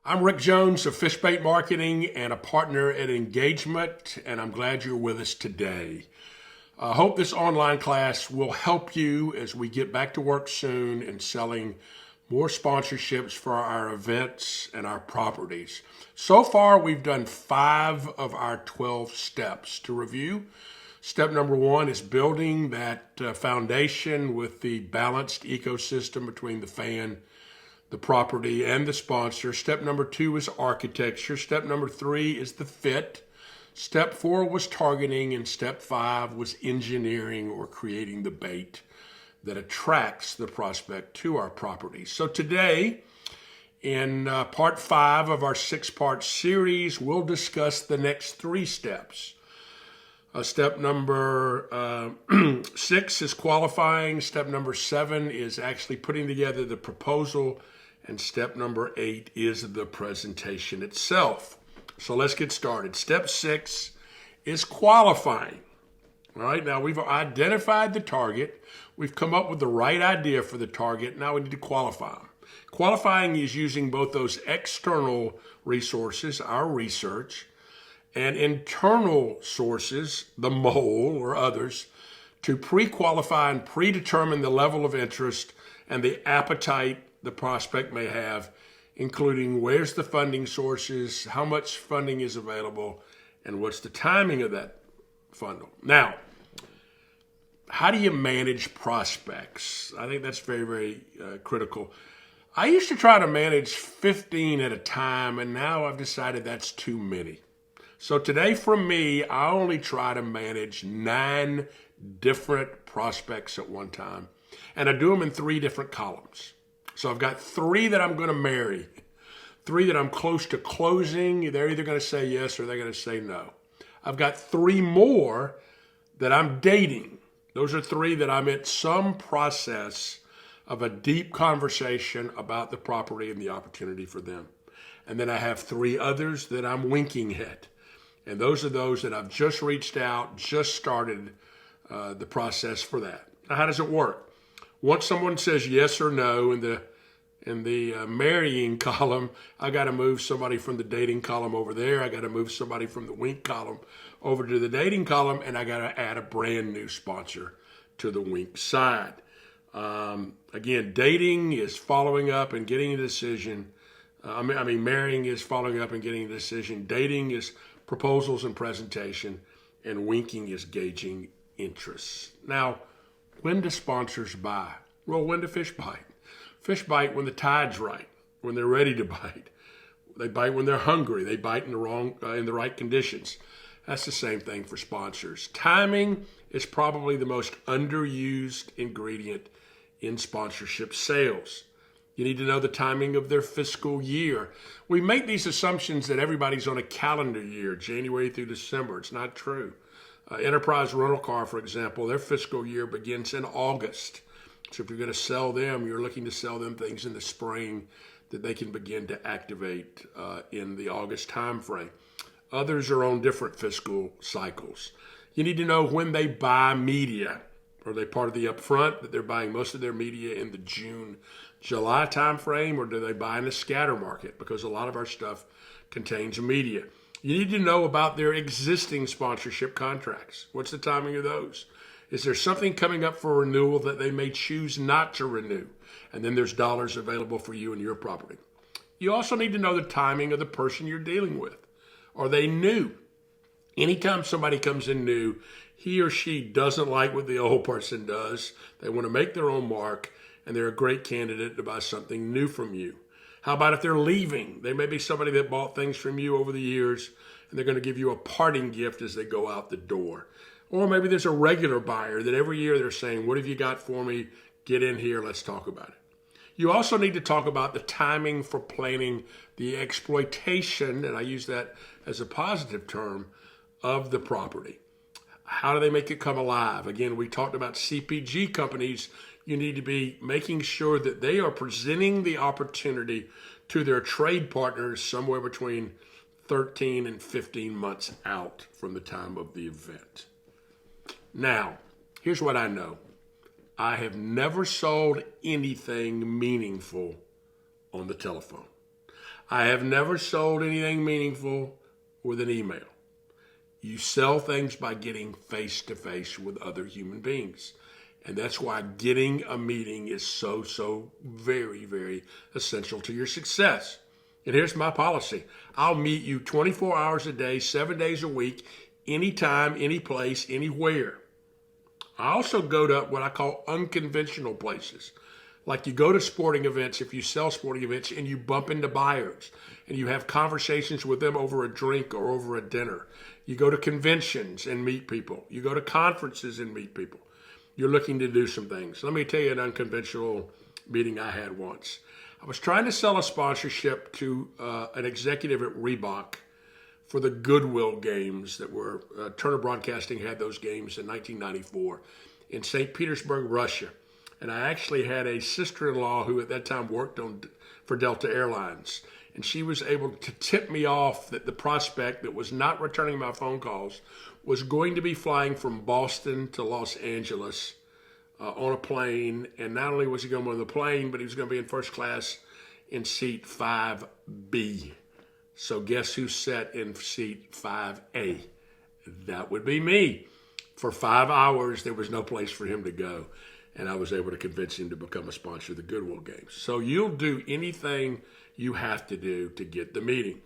I'm Rick Jones of FishBait Marketing and a partner at Engagement, and I'm glad you're with us today. I hope this online class will help you as we get back to work soon and selling more sponsorships for our events and our properties. So far, we've done 5 of our 12 steps. To review, step number 1 is building that foundation with the balanced ecosystem between the fan, the property, and the sponsor. Step number 2 is architecture. Step number 3 is the fit. Step 4 was targeting, and step 5 was engineering or creating the bait that attracts the prospect to our property. So today, in part 5 of our 6-part series, we'll discuss the next 3 steps. Step number 6 is qualifying. Step number 7 is actually putting together the proposal. And step number 8 is the presentation itself. So let's get started. Step 6 is qualifying. All right, now we've identified the target. We've come up with the right idea for the target. Now we need to qualify them. Qualifying is using both those external resources, our research, and internal sources, the mole or others, to pre-qualify and predetermine the level of interest and the appetite the prospect may have, including where's the funding sources, how much funding is available, and what's the timing of that funnel. Now, how do you manage prospects? I think that's very, very critical. I used to try to manage 15 at a time, and now I've decided that's too many. So today for me, I only try to manage 9 different prospects at one time, and I do them in 3 different columns. So I've got 3 that I'm going to marry, 3 that I'm close to closing. They're either going to say yes or they're going to say no. I've got 3 more that I'm dating. Those are 3 that I'm at some process of a deep conversation about the property and the opportunity for them. And then I have 3 others that I'm winking at. And those are those that I've just reached out, just started the process for that. Now, how does it work? Once someone says yes or no in the marrying column, I got to move somebody from the dating column over there. I got to move somebody from the wink column over to the dating column, and I got to add a brand new sponsor to the wink side. Again, dating is following up and getting a decision. Marrying is following up and getting a decision. Dating is proposals and presentation, and winking is gauging interests. Now, when do sponsors buy? Well, when do fish bite? Fish bite when the tide's right, when they're ready to bite. They bite when they're hungry. They bite in the right conditions. That's the same thing for sponsors. Timing is probably the most underused ingredient in sponsorship sales. You need to know the timing of their fiscal year. We make these assumptions that everybody's on a calendar year, January through December. It's not true. Enterprise Rental Car, for example, their fiscal year begins in August. So if you're going to sell them, you're looking to sell them things in the spring that they can begin to activate in the August timeframe. Others are on different fiscal cycles. You need to know when they buy media. Are they part of the upfront, that they're buying most of their media in the June, July timeframe, or do they buy in the scatter market? Because a lot of our stuff contains media. You need to know about their existing sponsorship contracts. What's the timing of those? Is there something coming up for renewal that they may choose not to renew? And then there's dollars available for you and your property. You also need to know the timing of the person you're dealing with. Are they new? Anytime somebody comes in new, he or she doesn't like what the old person does. They want to make their own mark, and they're a great candidate to buy something new from you. How about if they're leaving? They may be somebody that bought things from you over the years, and they're going to give you a parting gift as they go out the door. Or maybe there's a regular buyer that every year they're saying, what have you got for me? Get in here, let's talk about it. You also need to talk about the timing for planning the exploitation, and I use that as a positive term, of the property. How do they make it come alive? Again, we talked about CPG companies. You need to be making sure that they are presenting the opportunity to their trade partners somewhere between 13 and 15 months out from the time of the event. Now, here's what I know. I have never sold anything meaningful on the telephone. I have never sold anything meaningful with an email. You sell things by getting face-to-face with other human beings. And that's why getting a meeting is so very, very essential to your success. And here's my policy. I'll meet you 24 hours a day, 7 days a week, anytime, any place, anywhere. I also go to what I call unconventional places. Like you go to sporting events, if you sell sporting events, and you bump into buyers and you have conversations with them over a drink or over a dinner. You go to conventions and meet people. You go to conferences and meet people. You're looking to do some things. Let me tell you an unconventional meeting I had once. I was trying to sell a sponsorship to an executive at Reebok for the Goodwill games that were, Turner Broadcasting had those games in 1994 in St. Petersburg, Russia. And I actually had a sister-in-law who at that time worked for Delta Airlines. And she was able to tip me off that the prospect that was not returning my phone calls was going to be flying from Boston to Los Angeles on a plane. And not only was he going to be on the plane, but he was going to be in first class in seat 5B. So guess who sat in seat 5A? That would be me. For 5 hours, there was no place for him to go. And I was able to convince him to become a sponsor of the Goodwill games. So you'll do anything you have to do to get the meeting.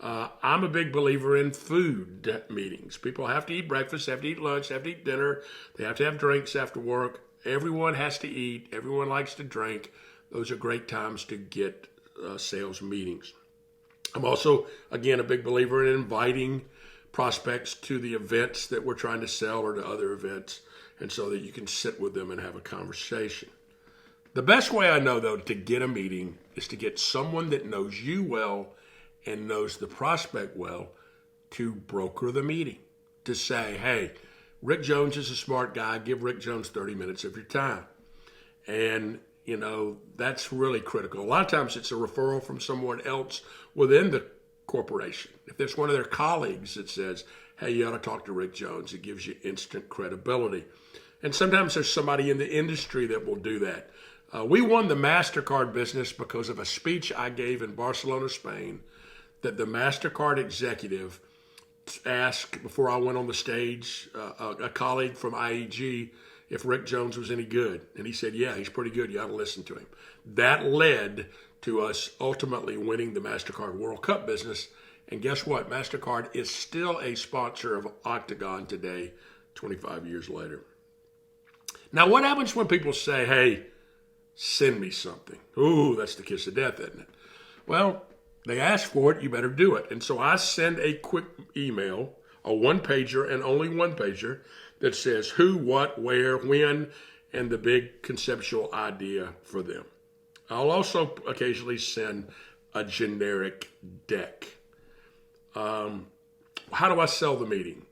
I'm a big believer in food meetings. People have to eat breakfast, have to eat lunch, have to eat dinner. They have to have drinks after work. Everyone has to eat. Everyone likes to drink. Those are great times to get sales meetings. I'm also, again, a big believer in inviting prospects to the events that we're trying to sell or to other events, and so that you can sit with them and have a conversation. The best way I know, though, to get a meeting is to get someone that knows you well and knows the prospect well to broker the meeting, to say, hey, Rick Jones is a smart guy. Give Rick Jones 30 minutes of your time. And, you know, that's really critical. A lot of times it's a referral from someone else within the corporation. If there's one of their colleagues that says, hey, you ought to talk to Rick Jones, it gives you instant credibility. And sometimes there's somebody in the industry that will do that. We won the MasterCard business because of a speech I gave in Barcelona, Spain, that the MasterCard executive asked before I went on the stage, a colleague from IEG, if Rick Jones was any good. And he said, yeah, he's pretty good. You ought to listen to him. That led to us ultimately winning the MasterCard World Cup business. And guess what? MasterCard is still a sponsor of Octagon today, 25 years later. Now, what happens when people say, hey, send me something? Ooh, that's the kiss of death, isn't it? Well, they ask for it, you better do it. And so I send a quick email, a one-pager and only one-pager, that says who, what, where, when, and the big conceptual idea for them. I'll also occasionally send a generic deck. How do I sell the meeting?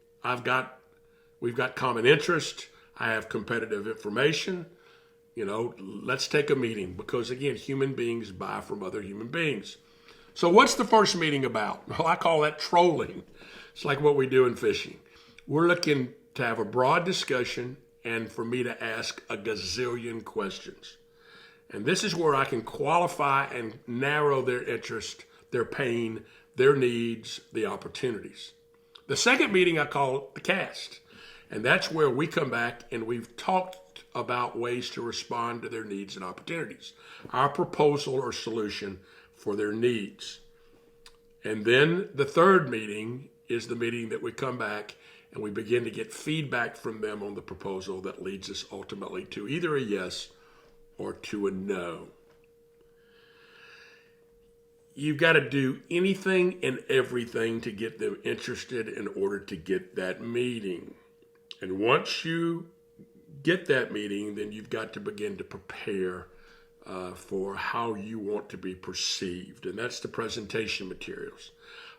We've got common interest. I have competitive information. You know, let's take a meeting because, again, human beings buy from other human beings. So what's the first meeting about? Well, I call that trolling. It's like what we do in fishing. We're looking to have a broad discussion and for me to ask a gazillion questions. And this is where I can qualify and narrow their interest, their pain, their needs, the opportunities. The second meeting I call the cast. And that's where we come back and we've talked about ways to respond to their needs and opportunities. Our proposal or solution for their needs. And then the third meeting is the meeting that we come back and we begin to get feedback from them on the proposal that leads us ultimately to either a yes or to a no. You've got to do anything and everything to get them interested in order to get that meeting. And once you get that meeting, then you've got to begin to prepare for how you want to be perceived. And that's the presentation materials.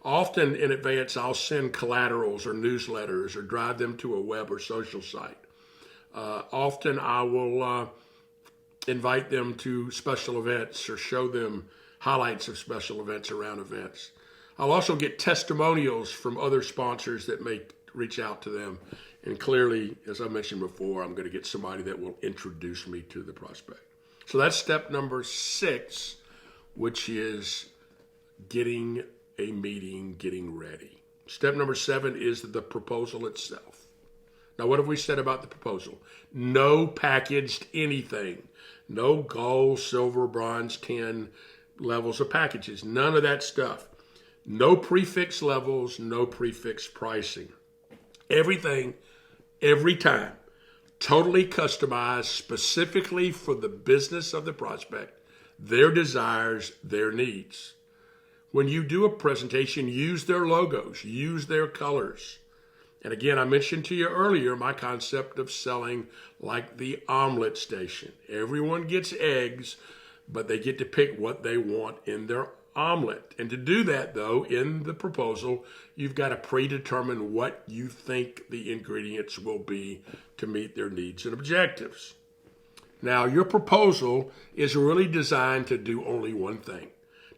Often in advance, I'll send collaterals or newsletters or drive them to a web or social site. Often I will invite them to special events or show them highlights of special events around events. I'll also get testimonials from other sponsors that may reach out to them. And clearly, as I mentioned before, I'm going to get somebody that will introduce me to the prospect. So that's step number 6, which is getting a meeting, getting ready. Step number 7 is the proposal itself. Now, what have we said about the proposal? No packaged anything. No gold, silver, bronze, tin levels of packages. None of that stuff. No prefix levels, no prefix pricing. Everything, every time, totally customized specifically for the business of the prospect, their desires, their needs. When you do a presentation, use their logos, use their colors. And again, I mentioned to you earlier my concept of selling like the omelet station. Everyone gets eggs, but they get to pick what they want in their omelet. And to do that, though, in the proposal, you've got to predetermine what you think the ingredients will be to meet their needs and objectives. Now, your proposal is really designed to do only one thing,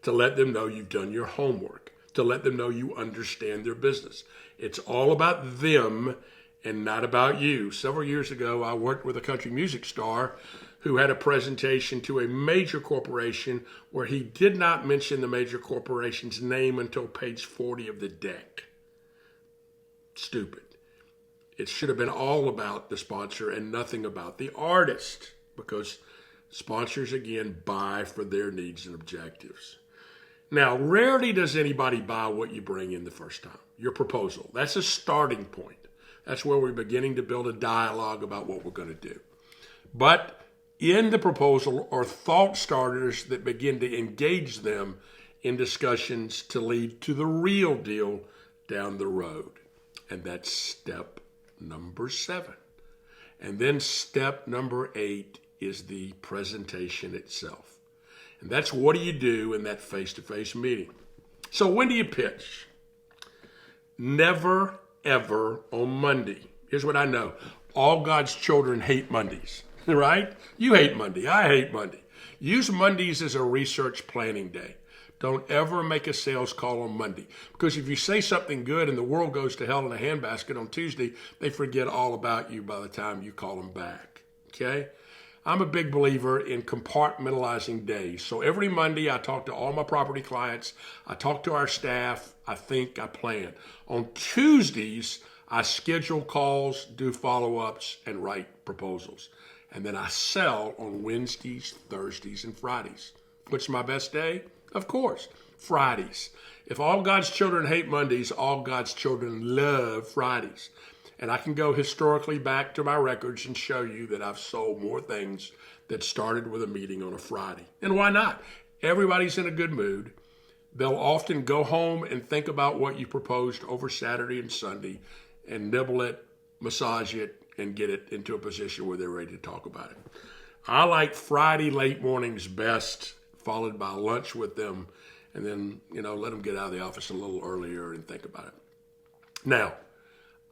to let them know you've done your homework, to let them know you understand their business. It's all about them and not about you. Several years ago, I worked with a country music star who had a presentation to a major corporation where he did not mention the major corporation's name until page 40 of the deck. Stupid. It should have been all about the sponsor and nothing about the artist, because sponsors, again, buy for their needs and objectives. Now, rarely does anybody buy what you bring in the first time, your proposal. That's a starting point. That's where we're beginning to build a dialogue about what we're going to do. But in the proposal are thought starters that begin to engage them in discussions to lead to the real deal down the road. And that's step number 7. And then step number 8 is the presentation itself. And that's what do you do in that face-to-face meeting. So when do you pitch? Never, ever on Monday. Here's what I know. All God's children hate Mondays, right? You hate Monday. I hate Monday. Use Mondays as a research planning day. Don't ever make a sales call on Monday, because if you say something good and the world goes to hell in a handbasket on Tuesday, they forget all about you by the time you call them back, okay? I'm a big believer in compartmentalizing days. So every Monday, I talk to all my property clients. I talk to our staff. I think, I plan. On Tuesdays, I schedule calls, do follow-ups, and write proposals. And then I sell on Wednesdays, Thursdays, and Fridays. What's my best day? Of course, Fridays. If all God's children hate Mondays, all God's children love Fridays. And I can go historically back to my records and show you that I've sold more things that started with a meeting on a Friday. And why not? Everybody's in a good mood. They'll often go home and think about what you proposed over Saturday and Sunday and nibble it, massage it, and get it into a position where they're ready to talk about it. I like Friday late mornings best, followed by lunch with them, and then, let them get out of the office a little earlier and think about it. Now,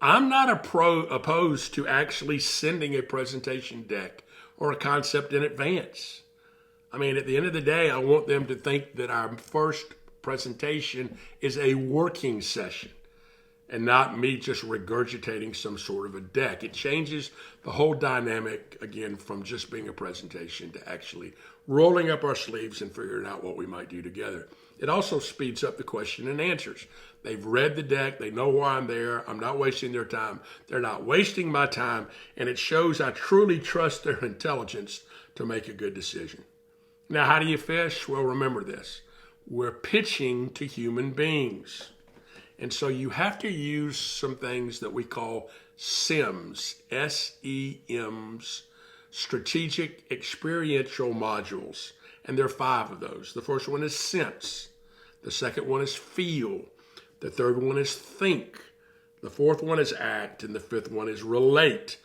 I'm not opposed to actually sending a presentation deck or a concept in advance. I mean, at the end of the day, I want them to think that our first presentation is a working session and not me just regurgitating some sort of a deck. It changes the whole dynamic, again, from just being a presentation to actually rolling up our sleeves and figuring out what we might do together. It also speeds up the question and answers. They've read the deck. They know why I'm there. I'm not wasting their time. They're not wasting my time. And it shows I truly trust their intelligence to make a good decision. Now, how do you fish? Well, remember this. We're pitching to human beings. And so you have to use some things that we call SEMs, S-E-M's, strategic experiential modules. And there are 5 of those. The first one is sense. The second one is feel. The third one is think. The fourth one is act. And the fifth one is relate.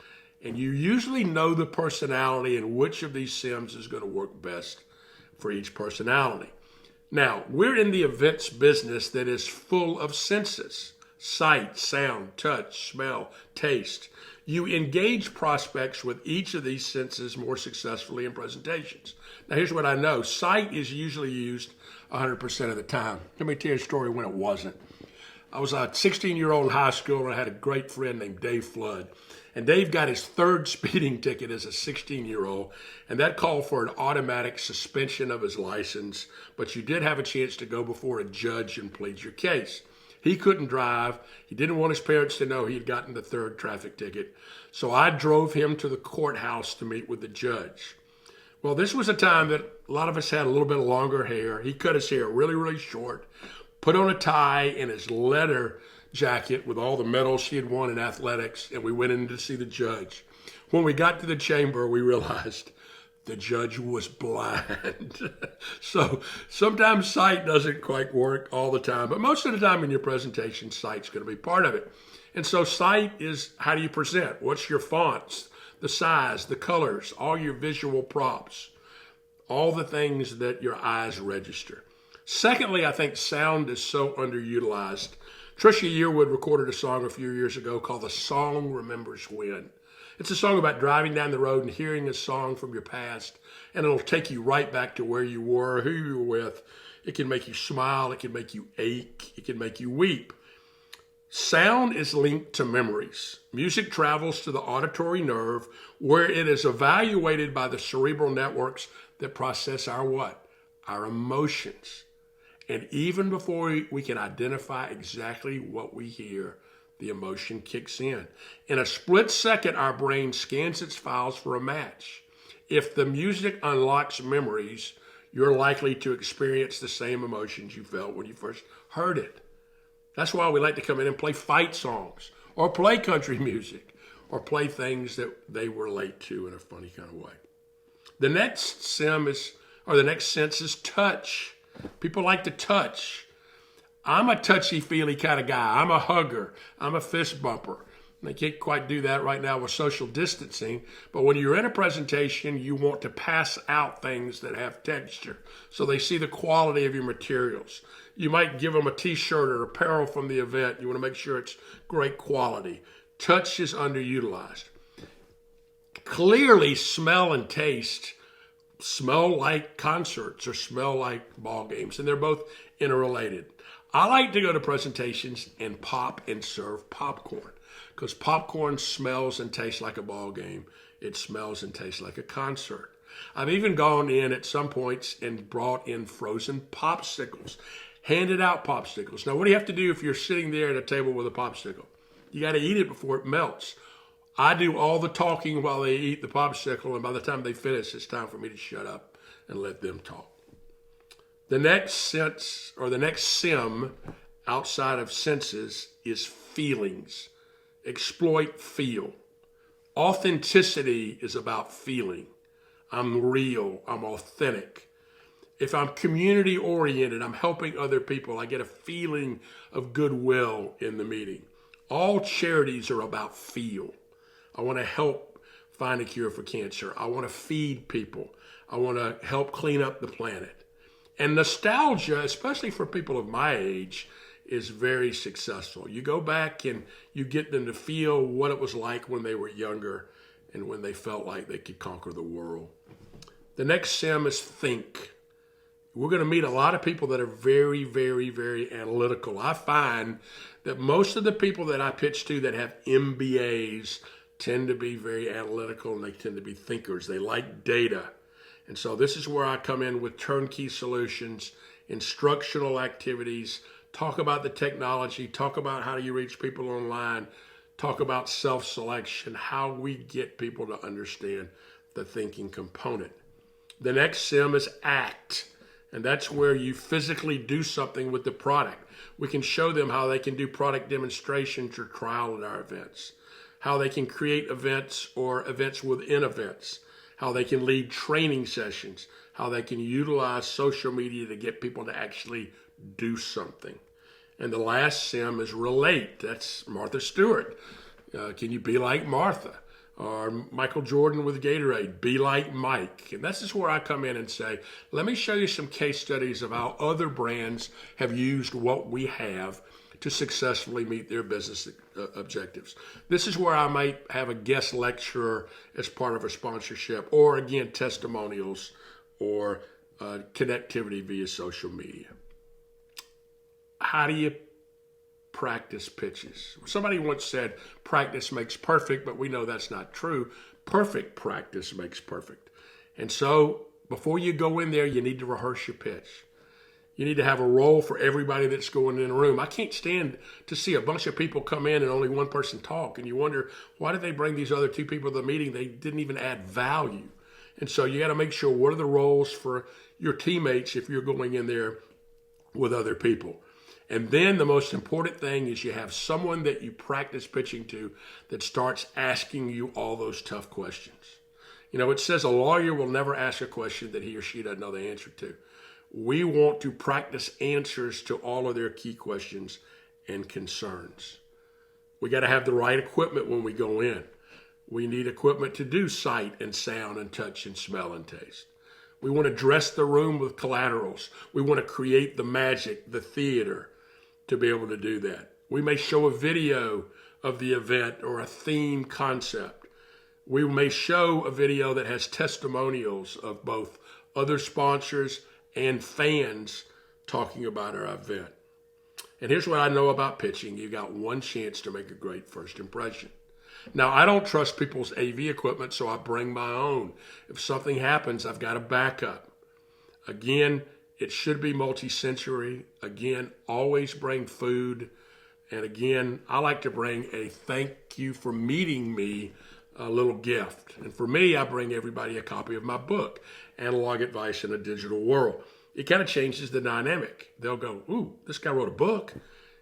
And you usually know the personality and which of these SEMs is going to work best for each personality. Now, we're in the events business that is full of senses: sight, sound, touch, smell, taste. You engage prospects with each of these senses more successfully in presentations. Now, here's what I know. Sight is usually used 100% of the time. Let me tell you a story when it wasn't. I was a 16-year-old in high school, and I had a great friend named Dave Flood. And Dave got his third speeding ticket as a 16-year-old, and that called for an automatic suspension of his license, but you did have a chance to go before a judge and plead your case. He couldn't drive. He didn't want his parents to know he had gotten the third traffic ticket, so I drove him to the courthouse to meet with the judge. Well, this was a time that a lot of us had a little bit of longer hair. He cut his hair really, really short, put on a tie and his leather jacket with all the medals he had won in athletics, and we went in to see the judge. When we got to the chamber, we realized the judge was blind. So sometimes sight doesn't quite work all the time, but most of the time in your presentation, sight's going to be part of it. And so sight is how do you present? What's your fonts, the size, the colors, all your visual props, all the things that your eyes register. Secondly, I think sound is so underutilized. Trisha Yearwood recorded a song a few years ago called The Song Remembers When. It's a song about driving down the road and hearing a song from your past, and it'll take you right back to where you were, who you were with. It can make you smile, it can make you ache, it can make you weep. Sound is linked to memories. Music travels to the auditory nerve, where it is evaluated by the cerebral networks that process our what? Our emotions. And even before we can identify exactly what we hear, the emotion kicks in. In a split second, our brain scans its files for a match. If the music unlocks memories, you're likely to experience the same emotions you felt when you first heard it. That's why we like to come in and play fight songs, or play country music, or play things that they relate to in a funny kind of way. The next sense is touch. People like to touch. I'm a touchy-feely kind of guy. I'm a hugger. I'm a fist bumper. They can't quite do that right now with social distancing, but when you're in a presentation, you want to pass out things that have texture so they see the quality of your materials. You might give them a t-shirt or apparel from the event. You want to make sure it's great quality. Touch is underutilized. Clearly, smell and taste smell like concerts or smell like ball games, and they're both interrelated. I like to go to presentations and pop and serve popcorn because popcorn smells and tastes like a ball game. It smells and tastes like a concert. I've even gone in at some points and brought in frozen popsicles, handed out popsicles. Now, what do you have to do if you're sitting there at a table with a popsicle? You got to eat it before it melts. I do all the talking while they eat the popsicle, and by the time they finish, it's time for me to shut up and let them talk. The next sense, or the next sim outside of senses, is feelings. Exploit feel. Authenticity is about feeling. I'm real. I'm authentic. If I'm community oriented, I'm helping other people, I get a feeling of goodwill in the meeting. All charities are about feel. I want to help find a cure for cancer. I want to feed people. I want to help clean up the planet. And nostalgia, especially for people of my age, is very successful. You go back and you get them to feel what it was like when they were younger and when they felt like they could conquer the world. The next sim is think. We're going to meet a lot of people that are very, very, very analytical. I find that most of the people that I pitch to that have MBAs tend to be very analytical, and they tend to be thinkers. They like data. And so this is where I come in with turnkey solutions, instructional activities, talk about the technology, talk about how do you reach people online, talk about self-selection, how we get people to understand the thinking component. The next sim is act. And that's where you physically do something with the product. We can show them how they can do product demonstrations or trial at our events, how they can create events or events within events, how they can lead training sessions, how they can utilize social media to get people to actually do something. And the last sim is relate. That's Martha Stewart. Can you be like Martha? Or Michael Jordan with Gatorade, be like Mike. And this is where I come in and say, let me show you some case studies of how other brands have used what we have to successfully meet their business objectives. This is where I might have a guest lecturer as part of a sponsorship, or again, testimonials or connectivity via social media. How do you practice pitches. Somebody once said, practice makes perfect, but we know that's not true. Perfect practice makes perfect. And so before you go in there, you need to rehearse your pitch. You need to have a role for everybody that's going in the room. I can't stand to see a bunch of people come in and only one person talk. And you wonder, why did they bring these other two people to the meeting? They didn't even add value. And so you got to make sure, what are the roles for your teammates if you're going in there with other people? And then the most important thing is you have someone that you practice pitching to that starts asking you all those tough questions. You know, it says a lawyer will never ask a question that he or she doesn't know the answer to. We want to practice answers to all of their key questions and concerns. We got to have the right equipment when we go in. We need equipment to do sight and sound and touch and smell and taste. We want to dress the room with collaterals. We want to create the magic, the theater, to be able to do that. We may show a video of the event or a theme concept. We may show a video that has testimonials of both other sponsors and fans talking about our event. And here's what I know about pitching. You got one chance to make a great first impression. Now, I don't trust people's AV equipment, so I bring my own. If something happens, I've got a backup. Again, it should be multi-sensory. Again, always bring food. And again, I like to bring a thank you for meeting me, a little gift. And for me, I bring everybody a copy of my book, Analog Advice in a Digital World. It kind of changes the dynamic. They'll go, ooh, this guy wrote a book.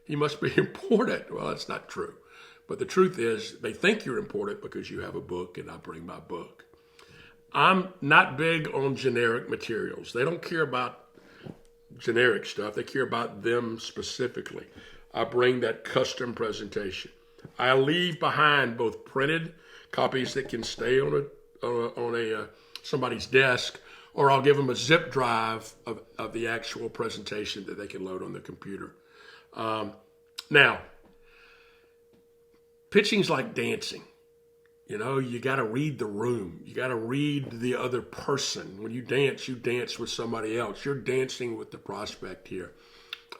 He must be important. Well, that's not true. But the truth is, they think you're important because you have a book, and I bring my book. I'm not big on generic materials. They don't care about generic stuff. They care about them specifically. I bring that custom presentation. I leave behind both printed copies that can stay on somebody's desk, or I'll give them a zip drive of the actual presentation that they can load on their computer. Now, pitching's like dancing. You know, you got to read the room. You got to read the other person. When you dance with somebody else. You're dancing with the prospect here.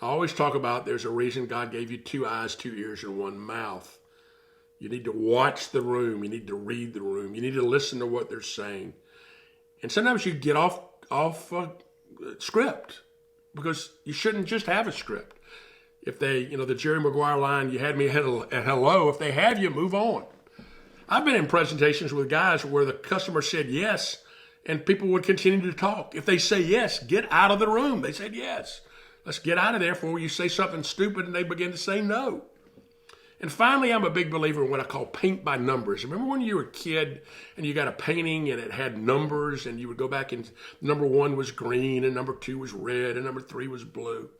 I always talk about there's a reason God gave you 2 eyes, 2 ears, and 1 mouth. You need to watch the room. You need to read the room. You need to listen to what they're saying. And sometimes you get off script because you shouldn't just have a script. If they, the Jerry Maguire line, you had me at hello, if they have you, move on. I've been in presentations with guys where the customer said yes, and people would continue to talk. If they say yes, get out of the room. They said yes. Let's get out of there before you say something stupid and they begin to say no. And finally, I'm a big believer in what I call paint by numbers. Remember when you were a kid and you got a painting and it had numbers, and you would go back and number 1 was green and number 2 was red and number 3 was blue?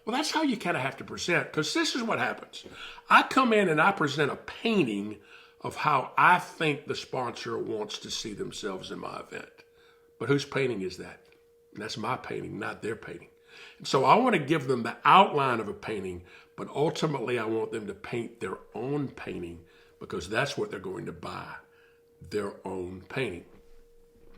Well, that's how you kind of have to present, because this is what happens. I come in and I present a painting of how I think the sponsor wants to see themselves in my event. But whose painting is that? And that's my painting, not their painting. And so I want to give them the outline of a painting, but ultimately I want them to paint their own painting, because that's what they're going to buy, their own painting.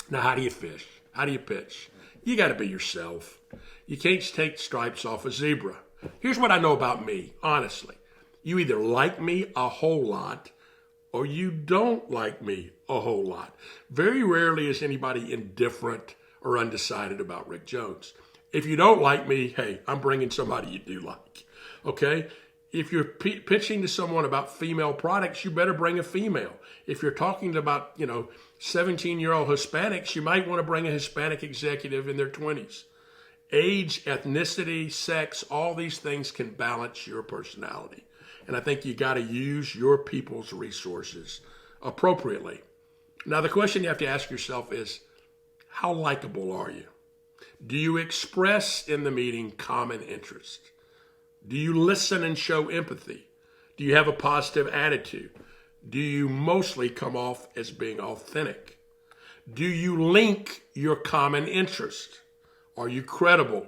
Now, how do you fish? How do you pitch? You got to be yourself. You can't take stripes off a zebra. Here's what I know about me, honestly. You either like me a whole lot or you don't like me a whole lot. Very rarely is anybody indifferent or undecided about Rick Jones. If you don't like me, hey, I'm bringing somebody you do like, okay? If you're pitching to someone about female products, you better bring a female. If you're talking about, 17-year-old Hispanics, you might want to bring a Hispanic executive in their 20s. Age, ethnicity, sex, all these things can balance your personality. And I think you got to use your people's resources appropriately. Now, the question you have to ask yourself is, how likable are you? Do you express in the meeting common interest? Do you listen and show empathy? Do you have a positive attitude? Do you mostly come off as being authentic? Do you link your common interest? Are you credible?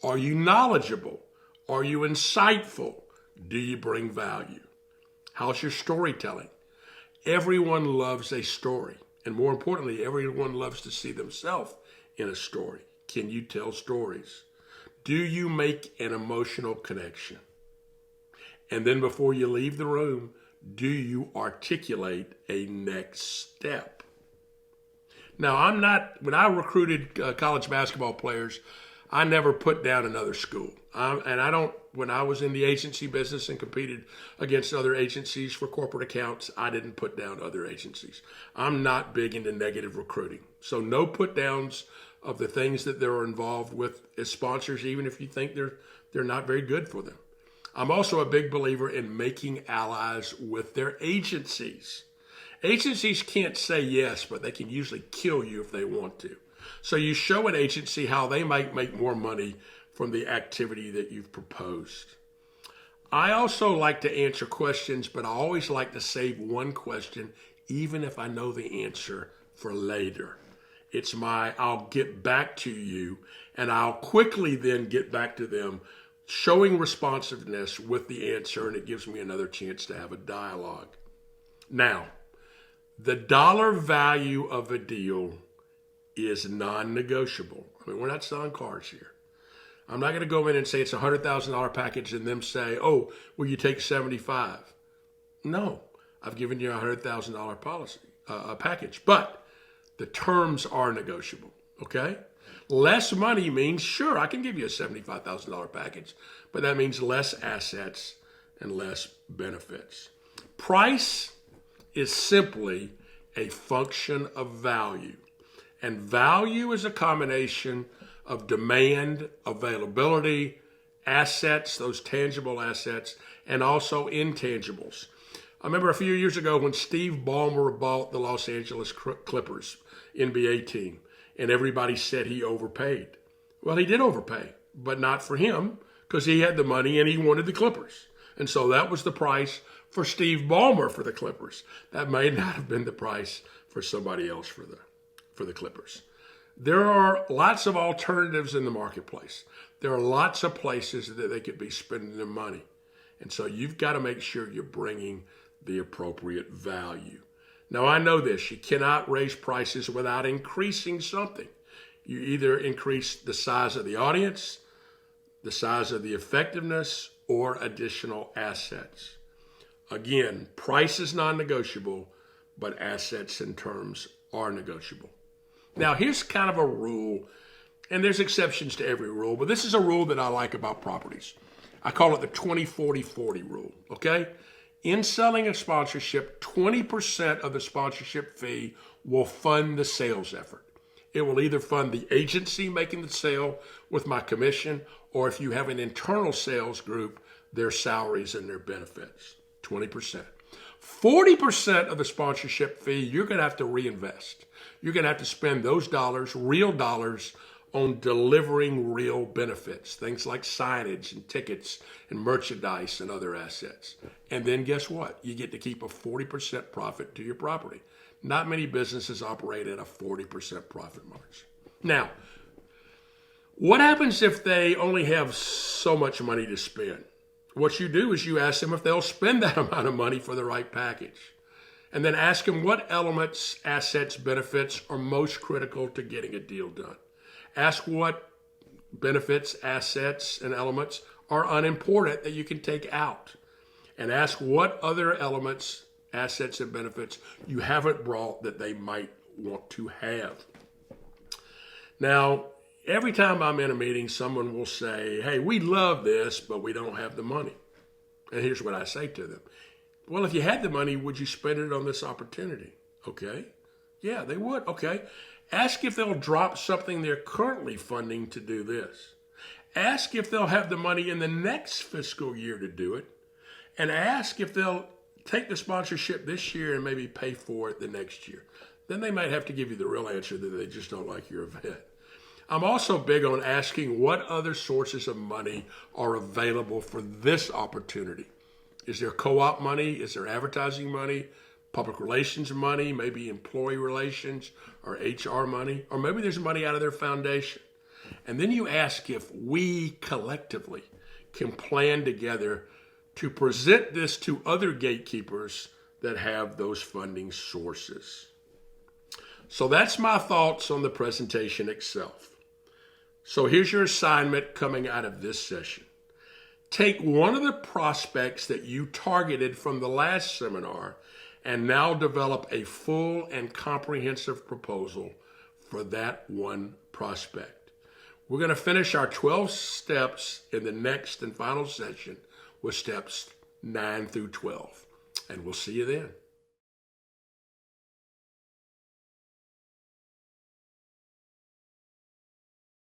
Are you knowledgeable? Are you insightful? Do you bring value? How's your storytelling? Everyone loves a story. And more importantly, everyone loves to see themselves in a story. Can you tell stories? Do you make an emotional connection? And then before you leave the room, do you articulate a next step? Now, when I recruited college basketball players, I never put down another school. When I was in the agency business and competed against other agencies for corporate accounts, I didn't put down other agencies. I'm not big into negative recruiting. So no put downs of the things that they're involved with as sponsors, even if you think they're not very good for them. I'm also a big believer in making allies with their agencies. Agencies can't say yes, but they can usually kill you if they want to. So you show an agency how they might make more money from the activity that you've proposed. I also like to answer questions, but I always like to save one question, even if I know the answer, for later. It's I'll get back to you, and I'll quickly then get back to them, showing responsiveness with the answer, and it gives me another chance to have a dialogue. Now, the dollar value of a deal is non-negotiable. I mean, we're not selling cars here. I'm not going to go in and say it's a $100,000 package and them say, oh, will you take 75? No, I've given you a $100,000 policy, package, but the terms are negotiable, okay? Less money means, sure, I can give you a $75,000 package, but that means less assets and less benefits. Price is simply a function of value. And value is a combination of demand, availability, assets, those tangible assets, and also intangibles. I remember a few years ago when Steve Ballmer bought the Los Angeles Clippers NBA team, and everybody said he overpaid. Well, he did overpay, but not for him, because he had the money and he wanted the Clippers. And so that was the price for Steve Ballmer for the Clippers. That may not have been the price for somebody else for the Clippers. There are lots of alternatives in the marketplace. There are lots of places that they could be spending their money. And so you've got to make sure you're bringing the appropriate value. Now, I know this. You cannot raise prices without increasing something. You either increase the size of the audience, the size of the effectiveness, or additional assets. Again, price is non-negotiable, but assets and terms are negotiable. Now, here's kind of a rule, and there's exceptions to every rule, but this is a rule that I like about properties. I call it the 20-40-40 rule, okay? In selling a sponsorship, 20% of the sponsorship fee will fund the sales effort. It will either fund the agency making the sale with my commission, or if you have an internal sales group, their salaries and their benefits, 20%. 40% of the sponsorship fee, you're going to have to reinvest. You're going to have to spend those dollars, real dollars, on delivering real benefits, things like signage and tickets and merchandise and other assets. And then guess what? You get to keep a 40% profit to your property. Not many businesses operate at a 40% profit margin. Now, what happens if they only have so much money to spend? What you do is you ask them if they'll spend that amount of money for the right package. And then ask them what elements, assets, benefits are most critical to getting a deal done. Ask what benefits, assets, and elements are unimportant that you can take out. And ask what other elements, assets, and benefits you haven't brought that they might want to have. Now, every time I'm in a meeting, someone will say, hey, we love this, but we don't have the money. And here's what I say to them. Well, if you had the money, would you spend it on this opportunity? Okay. Yeah, they would. Okay. Ask if they'll drop something they're currently funding to do this. Ask if they'll have the money in the next fiscal year to do it. And ask if they'll take the sponsorship this year and maybe pay for it the next year. Then they might have to give you the real answer that they just don't like your event. I'm also big on asking what other sources of money are available for this opportunity. Is there co-op money? Is there advertising money? Public relations money? Maybe employee relations or HR money? Or maybe there's money out of their foundation. And then you ask if we collectively can plan together to present this to other gatekeepers that have those funding sources. So that's my thoughts on the presentation itself. So here's your assignment coming out of this session. Take one of the prospects that you targeted from the last seminar and now develop a full and comprehensive proposal for that one prospect. We're going to finish our 12 steps in the next and final session with steps 9 through 12. And we'll see you then.